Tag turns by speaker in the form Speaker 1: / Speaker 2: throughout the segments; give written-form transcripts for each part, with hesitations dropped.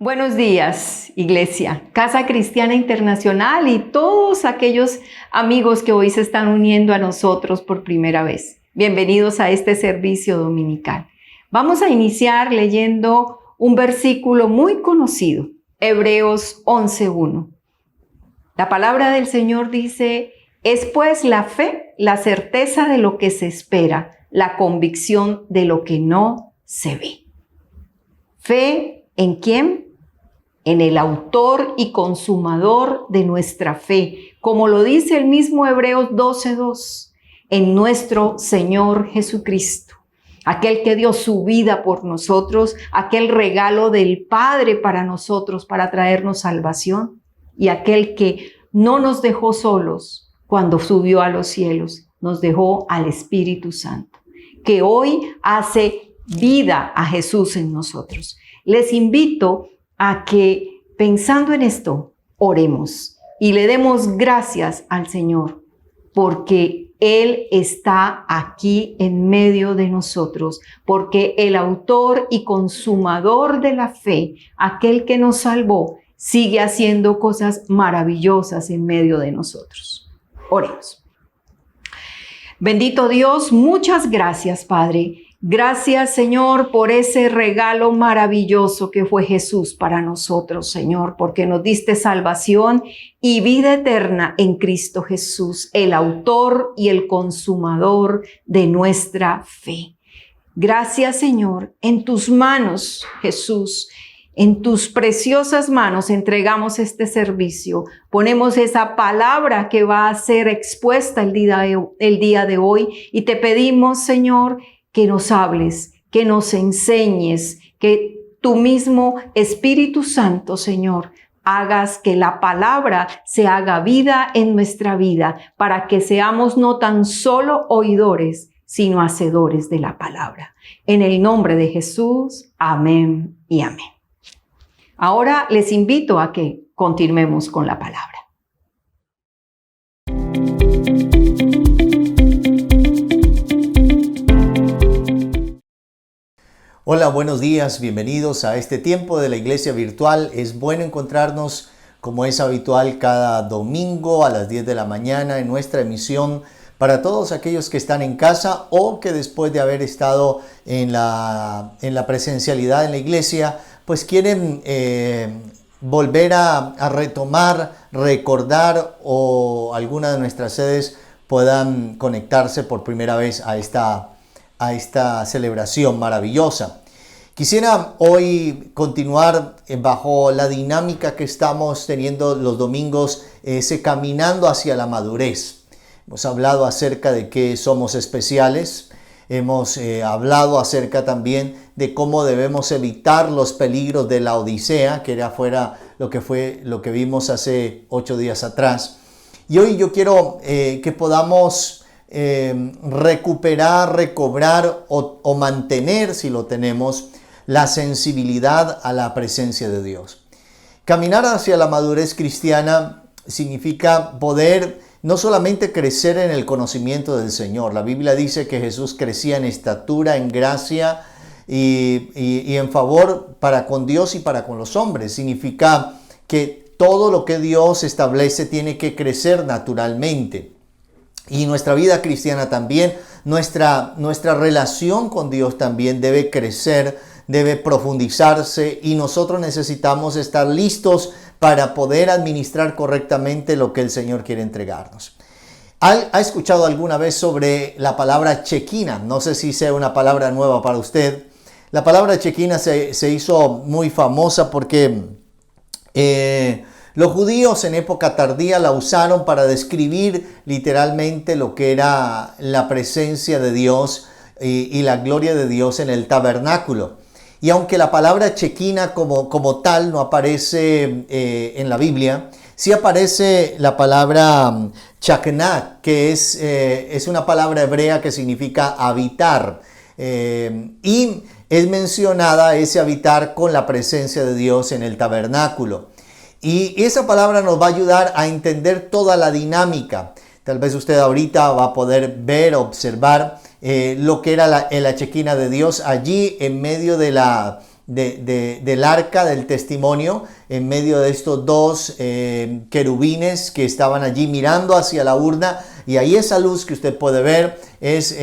Speaker 1: Buenos días, Iglesia, Casa Cristiana Internacional y todos aquellos amigos que hoy se están uniendo a nosotros por primera vez. Bienvenidos a este servicio dominical. Vamos a iniciar leyendo un versículo muy conocido, Hebreos 11:1. La palabra del Señor dice: es pues la fe, la certeza de lo que se espera, la convicción de lo que no se ve. ¿Fe en quién? En el autor y consumador de nuestra fe, como lo dice el mismo Hebreos 12:2, en nuestro Señor Jesucristo, aquel que dio su vida por nosotros, aquel regalo del Padre para nosotros, para traernos salvación, y aquel que no nos dejó solos cuando subió a los cielos, nos dejó al Espíritu Santo, que hoy hace vida a Jesús en nosotros. Les invito a que, pensando en esto, oremos y le demos gracias al Señor, porque Él está aquí en medio de nosotros, porque el autor y consumador de la fe, aquel que nos salvó, sigue haciendo cosas maravillosas en medio de nosotros. Oremos. Bendito Dios, muchas gracias, Padre. Gracias, Señor, por ese regalo maravilloso que fue Jesús para nosotros, Señor, porque nos diste salvación y vida eterna en Cristo Jesús, el autor y el consumador de nuestra fe. Gracias, Señor, en tus manos, Jesús, en tus preciosas manos entregamos este servicio. Ponemos esa palabra que va a ser expuesta el día de hoy y te pedimos, Señor, que nos hables, que nos enseñes, que tu mismo Espíritu Santo, Señor, hagas que la palabra se haga vida en nuestra vida, para que seamos no tan solo oidores, sino hacedores de la palabra. En el nombre de Jesús, amén y amén. Ahora les invito a que continuemos con la palabra.
Speaker 2: Hola, buenos días, bienvenidos a este tiempo de la Iglesia Virtual. Es bueno encontrarnos, como es habitual, cada domingo a las 10 de la mañana en nuestra emisión para todos aquellos que están en casa o que después de haber estado en la presencialidad en la iglesia, pues quieren volver a retomar, recordar, o alguna de nuestras sedes puedan conectarse por primera vez a esta celebración maravillosa. Quisiera hoy continuar bajo la dinámica que estamos teniendo los domingos, ese caminando hacia la madurez. Hemos hablado acerca de que somos especiales, hemos hablado acerca también de cómo debemos evitar los peligros de la Odisea, que era fuera lo que vimos hace 8 días atrás. Y hoy yo quiero que podamos recuperar, recobrar o mantener, si lo tenemos, la sensibilidad a la presencia de Dios. Caminar hacia la madurez cristiana significa poder no solamente crecer en el conocimiento del Señor. La Biblia dice que Jesús crecía en estatura, en gracia y en favor para con Dios y para con los hombres. Significa que todo lo que Dios establece tiene que crecer naturalmente. Y nuestra vida cristiana también, nuestra relación con Dios también debe crecer, debe profundizarse, y nosotros necesitamos estar listos para poder administrar correctamente lo que el Señor quiere entregarnos. ¿Ha escuchado alguna vez sobre la palabra Shekinah? No sé si sea una palabra nueva para usted. La palabra Shekinah se hizo muy famosa porque los judíos en época tardía la usaron para describir literalmente lo que era la presencia de Dios y la gloria de Dios en el tabernáculo. Y aunque la palabra Shekinah como tal no aparece en la Biblia, sí aparece la palabra Shakna, que es una palabra hebrea que significa habitar. Y es mencionada ese habitar con la presencia de Dios en el tabernáculo. Y esa palabra nos va a ayudar a entender toda la dinámica. Tal vez usted ahorita va a poder ver, observar lo que era la Shekinah de Dios allí en medio de la del arca del testimonio, en medio de estos dos querubines que estaban allí mirando hacia la urna, y ahí esa luz que usted puede ver es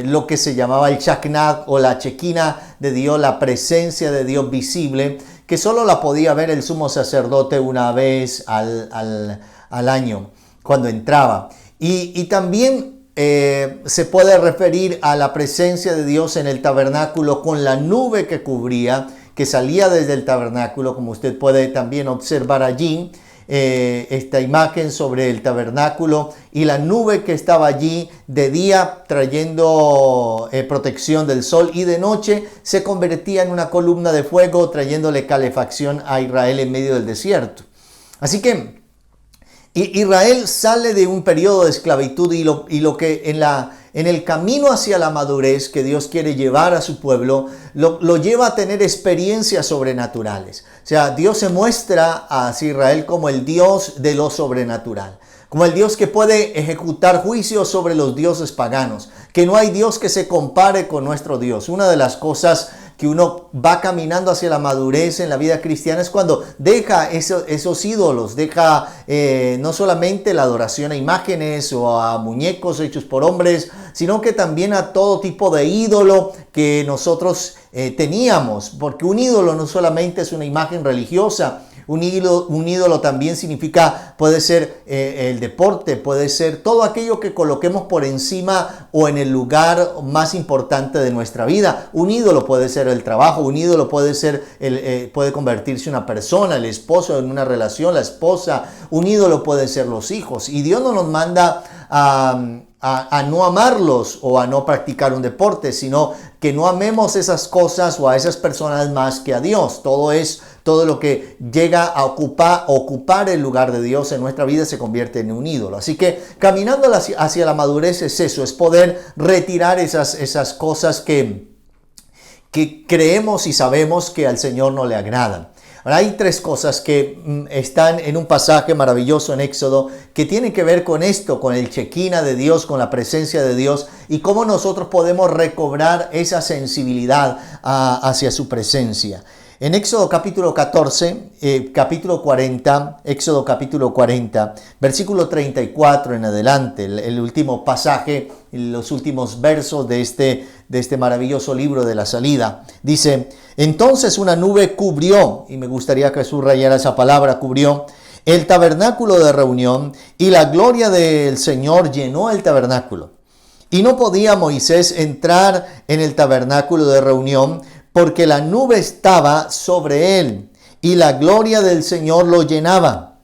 Speaker 2: lo que se llamaba el Shaknah o la Chequina de Dios, la presencia de Dios visible, que solo la podía ver el sumo sacerdote una vez al año cuando entraba. Y también se puede referir a la presencia de Dios en el tabernáculo con la nube que cubría, que salía desde el tabernáculo, como usted puede también observar allí, esta imagen sobre el tabernáculo y la nube que estaba allí de día trayendo protección del sol, y de noche se convertía en una columna de fuego trayéndole calefacción a Israel en medio del desierto. Así que Israel sale de un periodo de esclavitud y lo que en el camino hacia la madurez que Dios quiere llevar a su pueblo, lo lleva a tener experiencias sobrenaturales. O sea, Dios se muestra hacia Israel como el Dios de lo sobrenatural, como el Dios que puede ejecutar juicios sobre los dioses paganos, que no hay Dios que se compare con nuestro Dios. Una de las cosas que uno va caminando hacia la madurez en la vida cristiana es cuando deja esos ídolos, deja no solamente la adoración a imágenes o a muñecos hechos por hombres, sino que también a todo tipo de ídolo que nosotros teníamos, porque un ídolo no solamente es una imagen religiosa. Un ídolo también significa, puede ser el deporte, puede ser todo aquello que coloquemos por encima o en el lugar más importante de nuestra vida. Un ídolo puede ser el trabajo, un ídolo puede ser puede convertirse en una persona, el esposo en una relación, la esposa. Un ídolo puede ser los hijos. Y Dios no nos manda a no amarlos o a no practicar un deporte, sino que no amemos esas cosas o a esas personas más que a Dios. Todo lo que llega a ocupar el lugar de Dios en nuestra vida se convierte en un ídolo. Así que caminando hacia la madurez es eso, es poder retirar esas cosas que creemos y sabemos que al Señor no le agradan. Ahora, hay tres cosas que están en un pasaje maravilloso en Éxodo que tienen que ver con esto, con el Chequina de Dios, con la presencia de Dios y cómo nosotros podemos recobrar esa sensibilidad hacia su presencia. En Éxodo capítulo 14, capítulo 40, Éxodo capítulo 40, versículo 34 en adelante, el último pasaje, los últimos versos de este maravilloso libro de la salida. Dice: entonces una nube cubrió, y me gustaría que subrayara esa palabra, cubrió, el tabernáculo de reunión, y la gloria del Señor llenó el tabernáculo. Y no podía Moisés entrar en el tabernáculo de reunión, porque la nube estaba sobre él, y la gloria del Señor lo llenaba.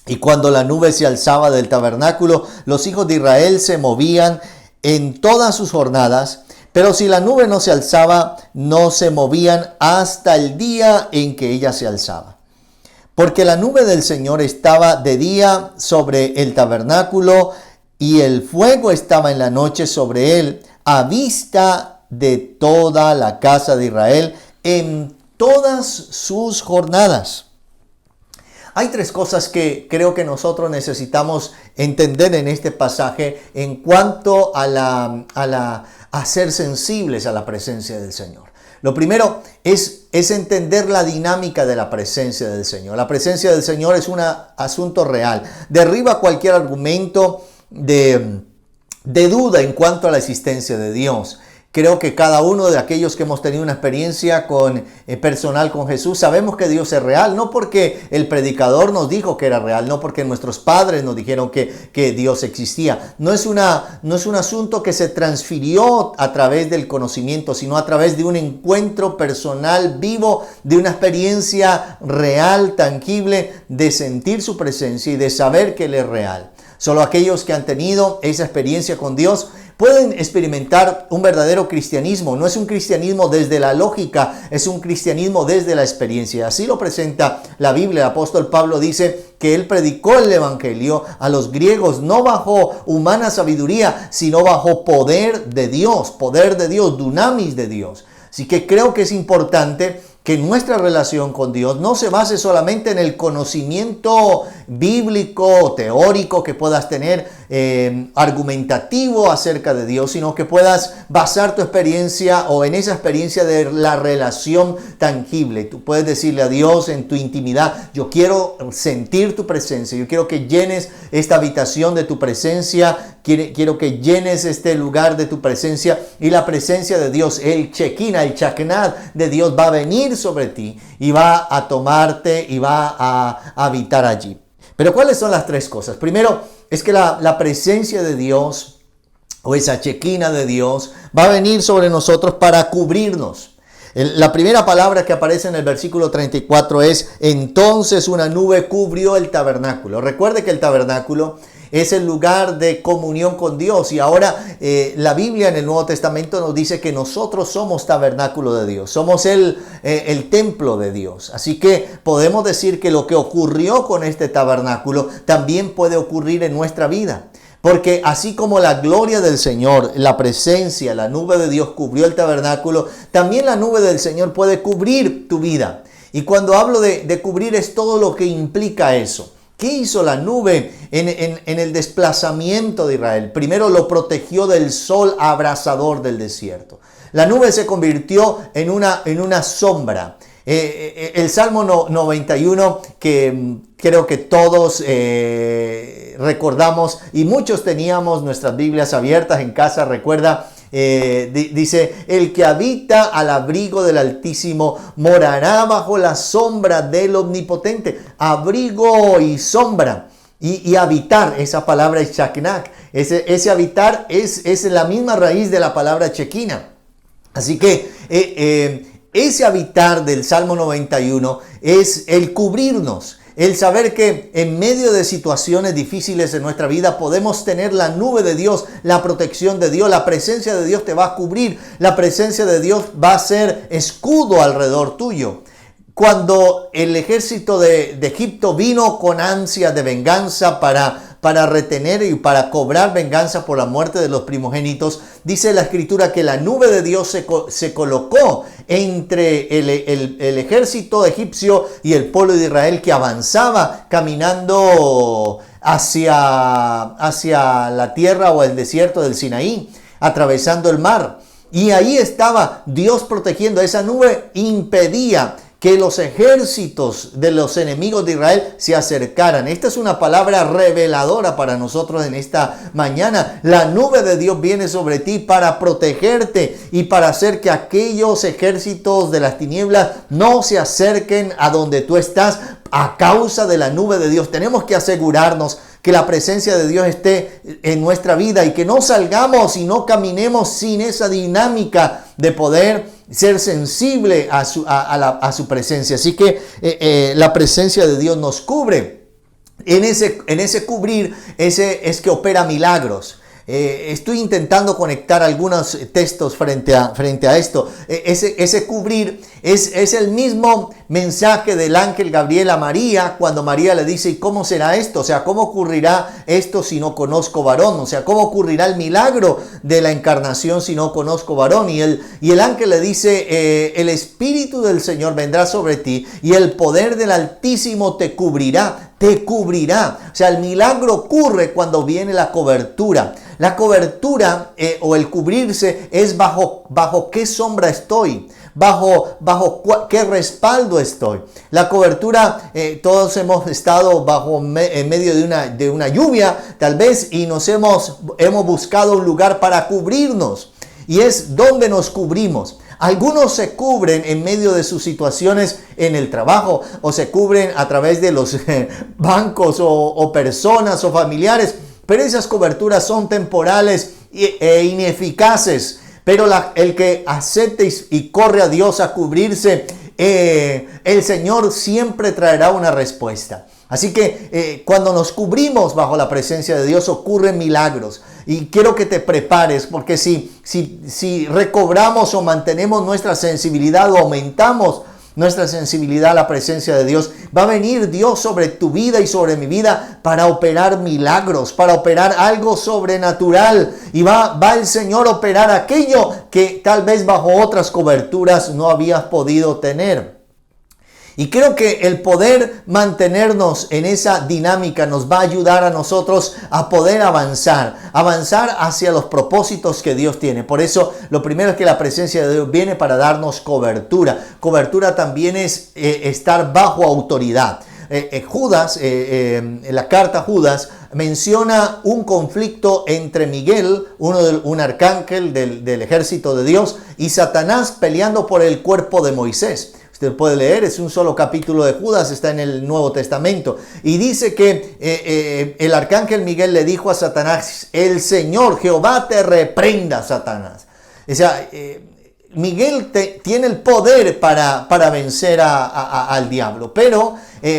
Speaker 2: Y cuando la nube se alzaba del tabernáculo, los hijos de Israel se movían en todas sus jornadas, pero si la nube no se alzaba, no se movían hasta el día en que ella se alzaba. Porque la nube del Señor estaba de día sobre el tabernáculo, y el fuego estaba en la noche sobre él, a vista de toda la casa de Israel en todas sus jornadas. Hay tres cosas que creo que nosotros necesitamos entender en este pasaje en cuanto a ser sensibles a la presencia del Señor. Lo primero es entender la dinámica de la presencia del Señor. La presencia del Señor es un asunto real. Derriba cualquier argumento de duda en cuanto a la existencia de Dios. Creo que cada uno de aquellos que hemos tenido una experiencia personal con Jesús, sabemos que Dios es real, no porque el predicador nos dijo que era real, no porque nuestros padres nos dijeron que Dios existía. No es un asunto que se transfirió a través del conocimiento, sino a través de un encuentro personal vivo, de una experiencia real, tangible, de sentir su presencia y de saber que Él es real. Solo aquellos que han tenido esa experiencia con Dios pueden experimentar un verdadero cristianismo. No es un cristianismo desde la lógica, es un cristianismo desde la experiencia. Así lo presenta la Biblia. El apóstol Pablo dice que él predicó el evangelio a los griegos no bajo humana sabiduría, sino bajo poder de Dios, dunamis de Dios. Así que creo que es importante que nuestra relación con Dios no se base solamente en el conocimiento bíblico o teórico que puedas tener, argumentativo acerca de Dios, sino que puedas basar tu experiencia o en esa experiencia de la relación tangible. Tú puedes decirle a Dios en tu intimidad: yo quiero sentir tu presencia, yo quiero que llenes esta habitación de tu presencia, quiero que llenes este lugar de tu presencia, y la presencia de Dios, el Shekinah, el Shaknad de Dios va a venir sobre ti y va a tomarte y va a habitar allí. Pero ¿cuáles son las tres cosas? Primero, es que la presencia de Dios o esa Shekinah de Dios va a venir sobre nosotros para cubrirnos. La primera palabra que aparece en el versículo 34 es: entonces una nube cubrió el tabernáculo. Recuerde que el tabernáculo es el lugar de comunión con Dios, y ahora la Biblia en el Nuevo Testamento nos dice que nosotros somos tabernáculo de Dios, somos el templo de Dios. Así que podemos decir que lo que ocurrió con este tabernáculo también puede ocurrir en nuestra vida. Porque así como la gloria del Señor, la presencia, la nube de Dios cubrió el tabernáculo, también la nube del Señor puede cubrir tu vida. Y cuando hablo de cubrir, es todo lo que implica eso. ¿Qué hizo la nube en el desplazamiento de Israel? Primero lo protegió del sol abrasador del desierto. La nube se convirtió en una sombra. El Salmo 91, que creo que todos recordamos, y muchos teníamos nuestras Biblias abiertas en casa, recuerda, dice: el que habita al abrigo del Altísimo morará bajo la sombra del Omnipotente. Abrigo y sombra. Y habitar, esa palabra es Shaknak. Ese habitar es la misma raíz de la palabra Shekinah. Así que ese habitar del Salmo 91 es el cubrirnos. El saber que en medio de situaciones difíciles en nuestra vida podemos tener la nube de Dios, la protección de Dios, la presencia de Dios te va a cubrir, la presencia de Dios va a ser escudo alrededor tuyo. Cuando el ejército de Egipto vino con ansia de venganza para retener y para cobrar venganza por la muerte de los primogénitos, dice la Escritura que la nube de Dios se colocó entre el ejército egipcio y el pueblo de Israel, que avanzaba caminando hacia la tierra o el desierto del Sinaí, atravesando el mar. Y ahí estaba Dios protegiendo. Esa nube impedía que los ejércitos de los enemigos de Israel se acercaran. Esta es una palabra reveladora para nosotros en esta mañana. La nube de Dios viene sobre ti para protegerte y para hacer que aquellos ejércitos de las tinieblas no se acerquen a donde tú estás a causa de la nube de Dios. Tenemos que asegurarnos que la presencia de Dios esté en nuestra vida y que no salgamos y no caminemos sin esa dinámica de poder ser sensible a su presencia. Así que la presencia de Dios nos cubre. En ese cubrir, es que opera milagros. Estoy intentando conectar algunos textos frente a esto. Ese cubrir es el mismo mensaje del ángel Gabriel a María, cuando María le dice: ¿y cómo será esto? O sea, ¿cómo ocurrirá esto si no conozco varón? O sea, ¿cómo ocurrirá el milagro de la encarnación si no conozco varón? Y el ángel le dice: el Espíritu del Señor vendrá sobre ti y el poder del Altísimo te cubrirá. O sea, el milagro ocurre cuando viene la cobertura. La cobertura o el cubrirse es bajo qué sombra estoy, bajo qué respaldo estoy. La cobertura, todos hemos estado en medio de una lluvia, tal vez, y hemos buscado un lugar para cubrirnos. Y es donde nos cubrimos. Algunos se cubren en medio de sus situaciones en el trabajo, o se cubren a través de los bancos o personas o familiares, pero esas coberturas son temporales e ineficaces. Pero el que acepte y corre a Dios a cubrirse, el Señor siempre traerá una respuesta. Así que cuando nos cubrimos bajo la presencia de Dios ocurren milagros. Y quiero que te prepares, porque si recobramos o mantenemos nuestra sensibilidad o aumentamos nuestra sensibilidad a la presencia de Dios, va a venir Dios sobre tu vida y sobre mi vida para operar milagros, para operar algo sobrenatural. Y va el Señor a operar aquello que tal vez bajo otras coberturas no habías podido tener. Y creo que el poder mantenernos en esa dinámica nos va a ayudar a nosotros a poder avanzar hacia los propósitos que Dios tiene. Por eso lo primero es que la presencia de Dios viene para darnos cobertura. Cobertura también es estar bajo autoridad. Judas, en la carta a Judas, menciona un conflicto entre Miguel, un arcángel del ejército de Dios, y Satanás peleando por el cuerpo de Moisés. Usted puede leer, es un solo capítulo de Judas, está en el Nuevo Testamento. Y dice que el arcángel Miguel le dijo a Satanás: el Señor Jehová te reprenda, Satanás. O sea, Miguel tiene el poder para vencer al diablo, pero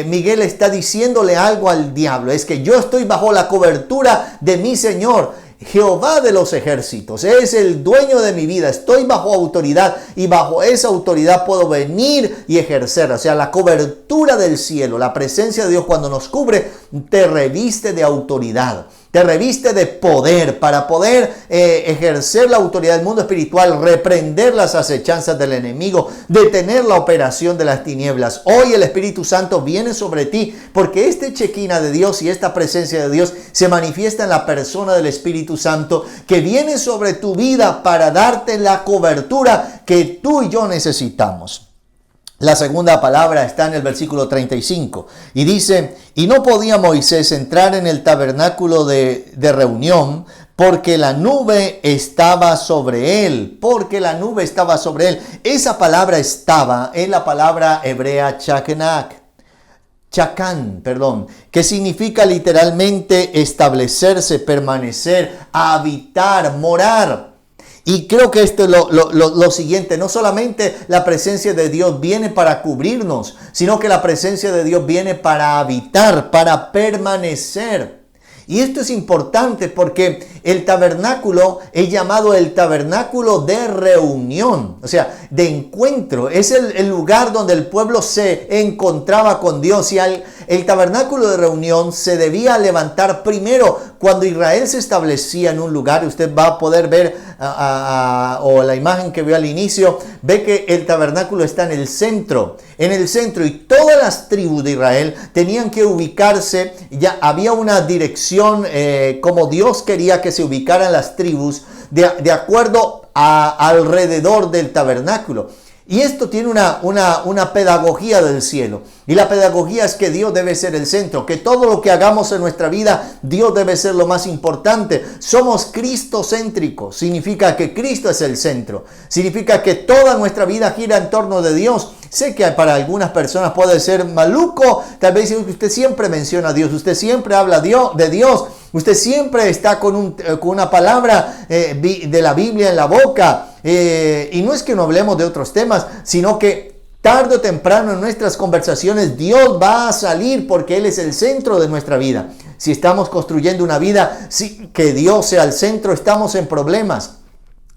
Speaker 2: Miguel está diciéndole algo al diablo, es que yo estoy bajo la cobertura de mi Señor, Jehová de los ejércitos, es el dueño de mi vida, estoy bajo autoridad y bajo esa autoridad puedo venir y ejercer. O sea, la cobertura del cielo, la presencia de Dios cuando nos cubre, te reviste de autoridad. Te reviste de poder para poder ejercer la autoridad del mundo espiritual, reprender las acechanzas del enemigo, detener la operación de las tinieblas. Hoy el Espíritu Santo viene sobre ti porque este Shekinah de Dios y esta presencia de Dios se manifiesta en la persona del Espíritu Santo que viene sobre tu vida para darte la cobertura que tú y yo necesitamos. La segunda palabra está en el versículo 35 y dice: y no podía Moisés entrar en el tabernáculo de reunión porque la nube estaba sobre él, porque la nube estaba sobre él. Esa palabra estaba en la palabra hebrea chakán, que significa literalmente establecerse, permanecer, habitar, morar. Y creo que esto es lo siguiente, no solamente la presencia de Dios viene para cubrirnos, sino que la presencia de Dios viene para habitar, para permanecer. Y esto es importante porque el tabernáculo es llamado el tabernáculo de reunión, o sea, de encuentro. Es el lugar donde el pueblo se encontraba con Dios. Y el tabernáculo de reunión se debía levantar primero cuando Israel se establecía en un lugar. Usted va a poder ver o la imagen que vio al inicio, ve que el tabernáculo está en el centro, y todas las tribus de Israel tenían que ubicarse. Ya había una dirección como Dios quería que se ubicaran las tribus de acuerdo alrededor del tabernáculo. Y esto tiene una pedagogía del cielo. Y la pedagogía es que Dios debe ser el centro, que todo lo que hagamos en nuestra vida, Dios debe ser lo más importante. Somos cristocéntricos, significa que Cristo es el centro. Significa que toda nuestra vida gira en torno de Dios. Sé que para algunas personas puede ser maluco, tal vez usted siempre menciona a Dios, usted siempre habla de Dios, usted siempre está con una palabra de la Biblia en la boca. Y no es que no hablemos de otros temas, sino que tarde o temprano en nuestras conversaciones Dios va a salir porque Él es el centro de nuestra vida. Si estamos construyendo una vida que Dios sea el centro, estamos en problemas.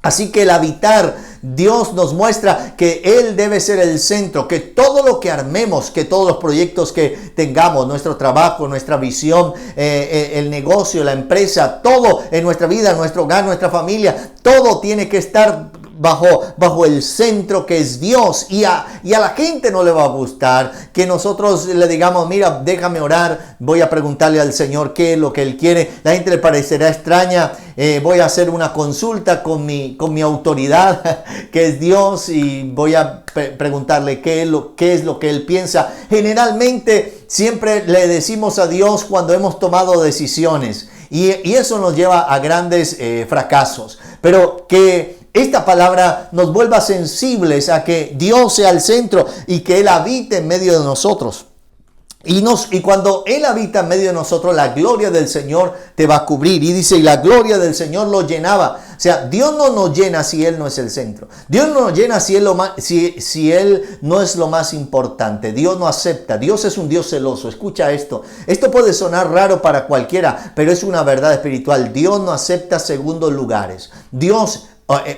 Speaker 2: Así que el habitar, Dios nos muestra que Él debe ser el centro, que todo lo que armemos, que todos los proyectos que tengamos, nuestro trabajo, nuestra visión, el negocio, la empresa, todo en nuestra vida, nuestro hogar, nuestra familia, todo tiene que estar bajo el centro que es Dios. Y a la gente no le va a gustar que nosotros le digamos: mira, déjame orar, voy a preguntarle al Señor qué es lo que Él quiere. La gente le parecerá extraña. Voy a hacer una consulta con mi autoridad que es Dios y voy a preguntarle qué es lo que Él piensa. Generalmente siempre le decimos a Dios cuando hemos tomado decisiones y eso nos lleva a grandes fracasos. Pero que esta palabra nos vuelva sensibles a que Dios sea el centro y que Él habite en medio de nosotros. Y cuando Él habita en medio de nosotros, la gloria del Señor te va a cubrir. Y dice, y la gloria del Señor lo llenaba. O sea, Dios no nos llena si Él no es el centro. Dios no nos llena si Él no es lo más importante. Dios no acepta. Dios es un Dios celoso. Escucha esto. Esto puede sonar raro para cualquiera, pero es una verdad espiritual. Dios no acepta segundos lugares. Dios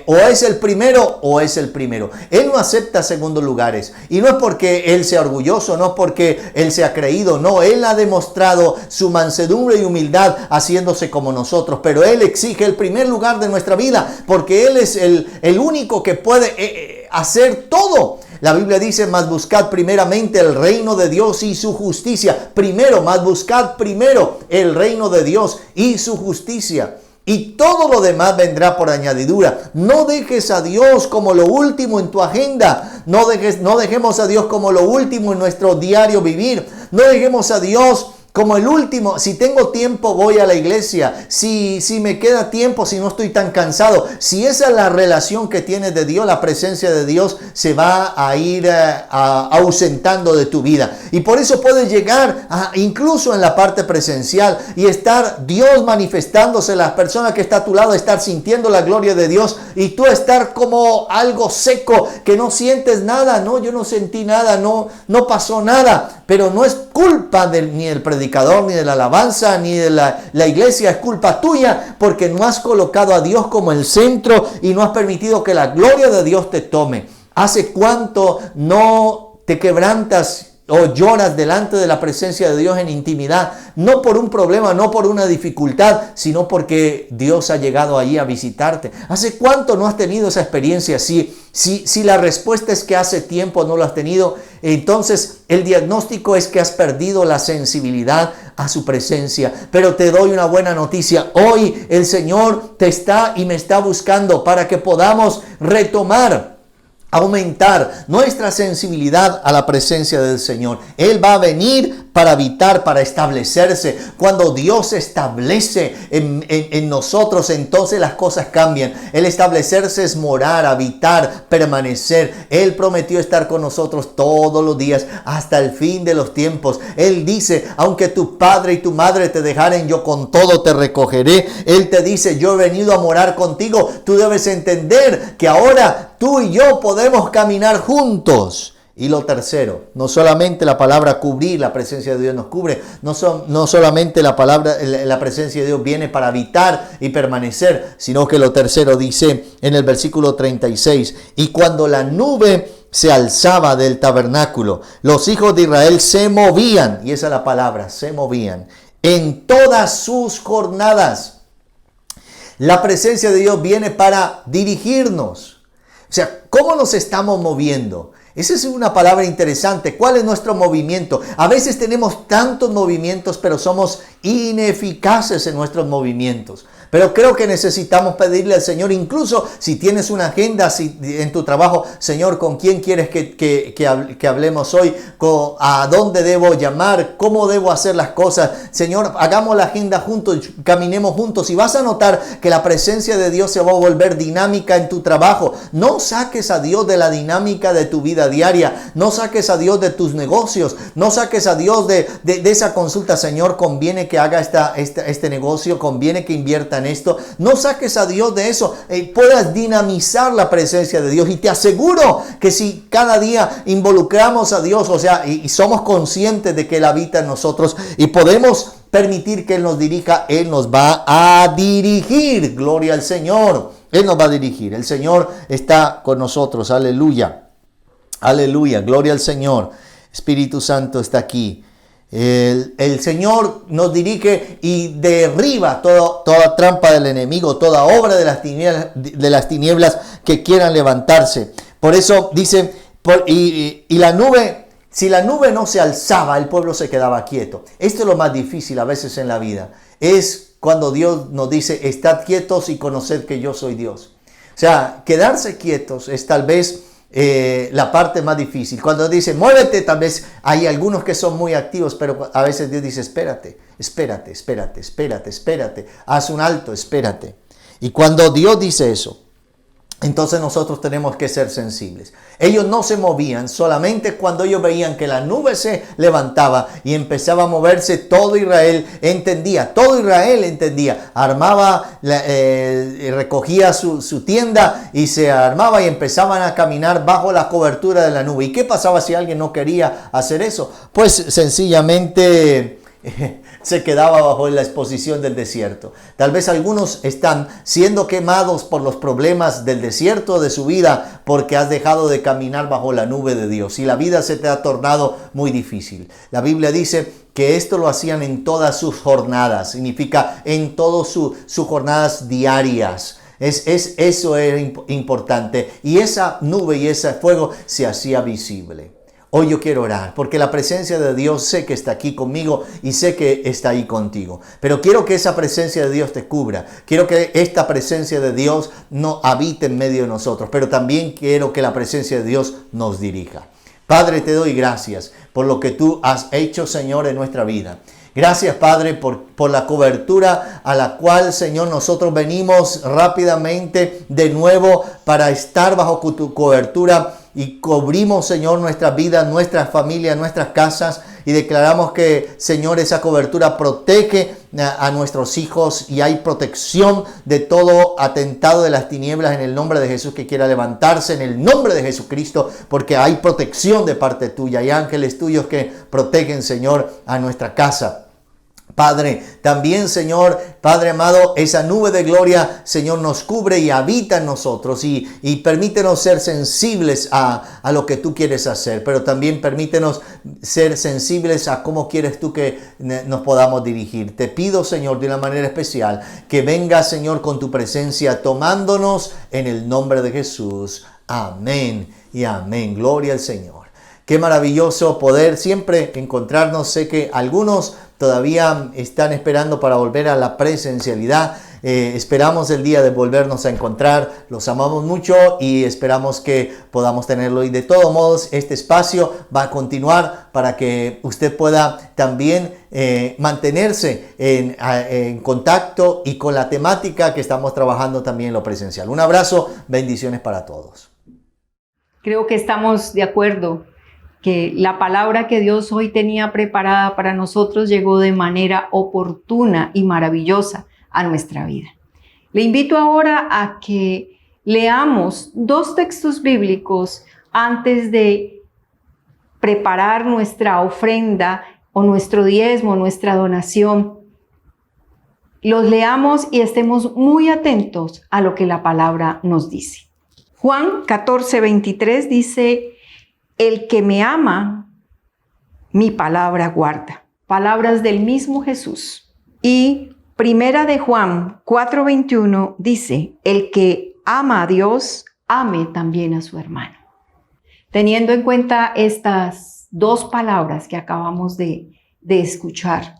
Speaker 2: o es el primero o es el primero. Él no acepta segundos lugares. Y no es porque Él sea orgulloso, no es porque Él sea creído. No, Él ha demostrado su mansedumbre y humildad haciéndose como nosotros. Pero Él exige el primer lugar de nuestra vida porque Él es el único que puede hacer todo. La Biblia dice, mas buscad primeramente el reino de Dios y su justicia. Primero, mas buscad primero el reino de Dios y su justicia. Y todo lo demás vendrá por añadidura. No dejes a Dios como lo último en tu agenda. No dejemos a Dios como lo último en nuestro diario vivir. No dejemos a Dios como el último. Si tengo tiempo, voy a la iglesia. Si me queda tiempo, si no estoy tan cansado. Si esa es la relación que tienes de Dios, la presencia de Dios se va a ir ausentando de tu vida. Y por eso puedes llegar incluso en la parte presencial y estar Dios manifestándose, las personas que está a tu lado, estar sintiendo la gloria de Dios y tú estar como algo seco, que no sientes nada. No, yo no sentí nada, no pasó nada. Pero no es culpa ni del predicador, ni de la alabanza, ni de la iglesia. Es culpa tuya porque no has colocado a Dios como el centro y no has permitido que la gloria de Dios te tome. ¿Hace cuánto no te quebrantas o lloras delante de la presencia de Dios en intimidad? No por un problema, no por una dificultad, sino porque Dios ha llegado allí a visitarte. ¿Hace cuánto no has tenido esa experiencia así? Si la respuesta es que hace tiempo no lo has tenido, entonces el diagnóstico es que has perdido la sensibilidad a su presencia. Pero te doy una buena noticia. Hoy el Señor te está y me está buscando para que podamos retomar, aumentar nuestra sensibilidad a la presencia del Señor. Él va a venir para habitar, para establecerse. Cuando Dios se establece en nosotros, entonces las cosas cambian. El establecerse es morar, habitar, permanecer. Él prometió estar con nosotros todos los días hasta el fin de los tiempos. Él dice, aunque tu padre y tu madre te dejaren, yo con todo te recogeré. Él te dice, yo he venido a morar contigo. Tú debes entender que ahora tú y yo podemos caminar juntos. Y lo tercero, no solamente la palabra cubrir, la presencia de Dios nos cubre, no solamente la presencia de Dios viene para habitar y permanecer, sino que lo tercero dice en el versículo 36, y cuando la nube se alzaba del tabernáculo, los hijos de Israel se movían, y esa es la palabra, se movían, en todas sus jornadas. La presencia de Dios viene para dirigirnos. O sea, ¿cómo nos estamos moviendo? Esa es una palabra interesante. ¿Cuál es nuestro movimiento? A veces tenemos tantos movimientos, pero somos ineficaces en nuestros movimientos. Pero creo que necesitamos pedirle al Señor, incluso si tienes una agenda en tu trabajo, Señor, ¿con quién quieres que hablemos hoy? ¿A dónde debo llamar? ¿Cómo debo hacer las cosas? Señor, hagamos la agenda juntos, caminemos juntos y vas a notar que la presencia de Dios se va a volver dinámica en tu trabajo. No saques a Dios de la dinámica de tu vida diaria. No saques a Dios de tus negocios. No saques a Dios de esa consulta. Señor, conviene que haga este negocio, conviene que invierta en esto. No saques a Dios de eso. Puedas dinamizar la presencia de Dios. Y te aseguro que si cada día involucramos a Dios, o sea, y somos conscientes de que Él habita en nosotros y podemos permitir que Él nos dirija, Él nos va a dirigir. Gloria al Señor. Él nos va a dirigir. El Señor está con nosotros. Aleluya. Aleluya. Gloria al Señor. Espíritu Santo está aquí. El Señor nos dirige y derriba toda trampa del enemigo, toda obra de las tinieblas que quieran levantarse. Por eso dice, y la nube, si la nube no se alzaba, el pueblo se quedaba quieto. Esto es lo más difícil a veces en la vida. Es cuando Dios nos dice, estad quietos y conoced que yo soy Dios. O sea, quedarse quietos es tal vez la parte más difícil. Cuando dice muévete, tal vez hay algunos que son muy activos, pero a veces Dios dice espérate, haz un alto, espérate. Y cuando Dios dice eso, entonces nosotros tenemos que ser sensibles. Ellos no se movían, solamente cuando ellos veían que la nube se levantaba y empezaba a moverse, todo Israel entendía, armaba, recogía su tienda y se armaba y empezaban a caminar bajo la cobertura de la nube. ¿Y qué pasaba si alguien no quería hacer eso? Pues sencillamente se quedaba bajo la exposición del desierto. Tal vez algunos están siendo quemados por los problemas del desierto de su vida porque has dejado de caminar bajo la nube de Dios y la vida se te ha tornado muy difícil. La Biblia dice que esto lo hacían en todas sus jornadas, significa en todas sus jornadas diarias. Eso era importante. Y esa nube y ese fuego se hacía visible. Hoy yo quiero orar porque la presencia de Dios sé que está aquí conmigo y sé que está ahí contigo. Pero quiero que esa presencia de Dios te cubra. Quiero que esta presencia de Dios no habite en medio de nosotros. Pero también quiero que la presencia de Dios nos dirija. Padre, te doy gracias por lo que tú has hecho, Señor, en nuestra vida. Gracias, Padre, por la cobertura a la cual, Señor, nosotros venimos rápidamente de nuevo para estar bajo tu cobertura y cubrimos, Señor, nuestras vidas, nuestras familias, nuestras casas y declaramos que, Señor, esa cobertura protege a nuestros hijos y hay protección de todo atentado de las tinieblas en el nombre de Jesús que quiera levantarse en el nombre de Jesucristo, porque hay protección de parte tuya, hay ángeles tuyos que protegen, Señor, a nuestra casa. Padre, también, Señor, Padre amado, esa nube de gloria, Señor, nos cubre y habita en nosotros y permítenos ser sensibles a lo que tú quieres hacer, pero también permítenos ser sensibles a cómo quieres tú que nos podamos dirigir. Te pido, Señor, de una manera especial, que venga, Señor, con tu presencia tomándonos en el nombre de Jesús. Amén y amén. Gloria al Señor. Qué maravilloso poder siempre encontrarnos. Sé que algunos todavía están esperando para volver a la presencialidad. Esperamos el día de volvernos a encontrar. Los amamos mucho y esperamos que podamos tenerlo. Y de todos modos, este espacio va a continuar para que usted pueda también mantenerse en contacto y con la temática que estamos trabajando también en lo presencial. Un abrazo, bendiciones para todos.
Speaker 1: Creo que estamos de acuerdo que la palabra que Dios hoy tenía preparada para nosotros llegó de manera oportuna y maravillosa a nuestra vida. Le invito ahora a que leamos 2 textos bíblicos antes de preparar nuestra ofrenda o nuestro diezmo, nuestra donación. Los leamos y estemos muy atentos a lo que la palabra nos dice. Juan 14:23 dice: el que me ama, mi palabra guarda. Palabras del mismo Jesús. Y Primera de Juan 4:21 dice: el que ama a Dios, ame también a su hermano. Teniendo en cuenta estas 2 palabras que acabamos de escuchar,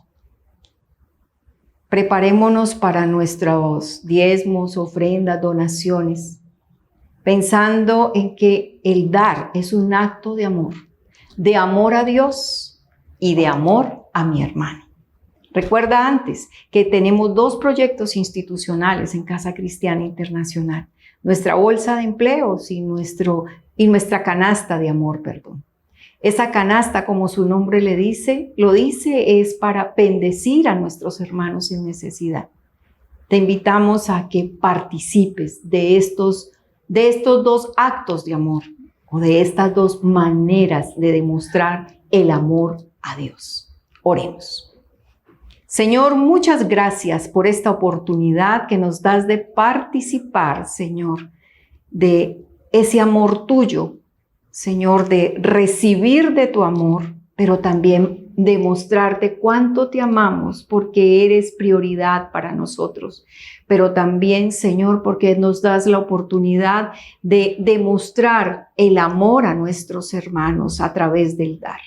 Speaker 1: preparémonos para nuestros diezmos, ofrendas, donaciones, pensando en que el dar es un acto de amor a Dios y de amor a mi hermano. Recuerda antes que tenemos 2 proyectos institucionales en Casa Cristiana Internacional, nuestra bolsa de empleos y nuestra canasta de amor, Esa canasta, como su nombre lo dice, es para bendecir a nuestros hermanos en necesidad. Te invitamos a que participes de estos 2 actos de amor o de estas 2 maneras de demostrar el amor a Dios. Oremos. Señor, muchas gracias por esta oportunidad que nos das de participar, Señor, de ese amor tuyo, Señor, de recibir de tu amor, pero también demostrarte cuánto te amamos porque eres prioridad para nosotros. Pero también, Señor, porque nos das la oportunidad de demostrar el amor a nuestros hermanos a través del dar.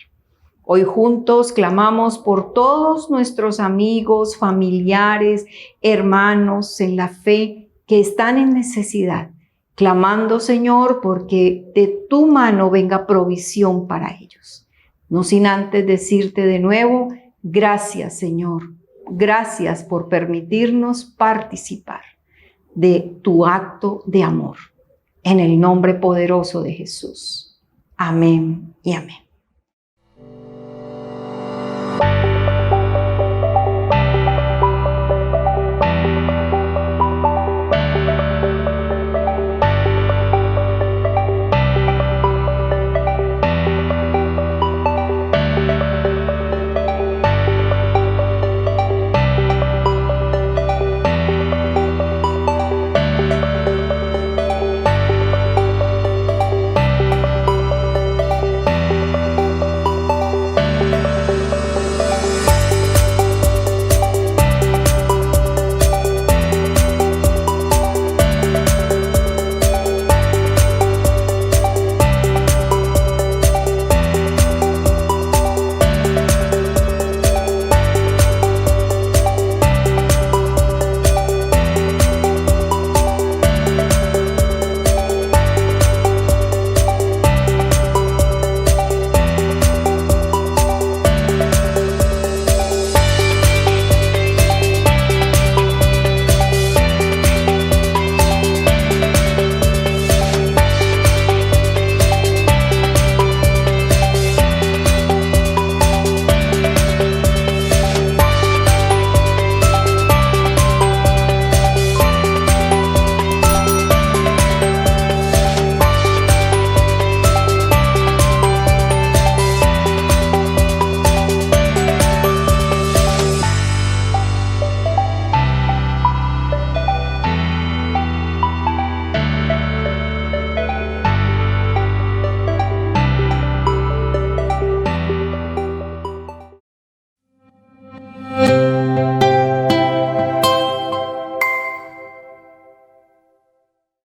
Speaker 1: Hoy juntos clamamos por todos nuestros amigos, familiares, hermanos en la fe que están en necesidad, clamando, Señor, porque de tu mano venga provisión para ellos. No sin antes decirte de nuevo, gracias, Señor. Gracias por permitirnos participar de tu acto de amor. En el nombre poderoso de Jesús. Amén y amén.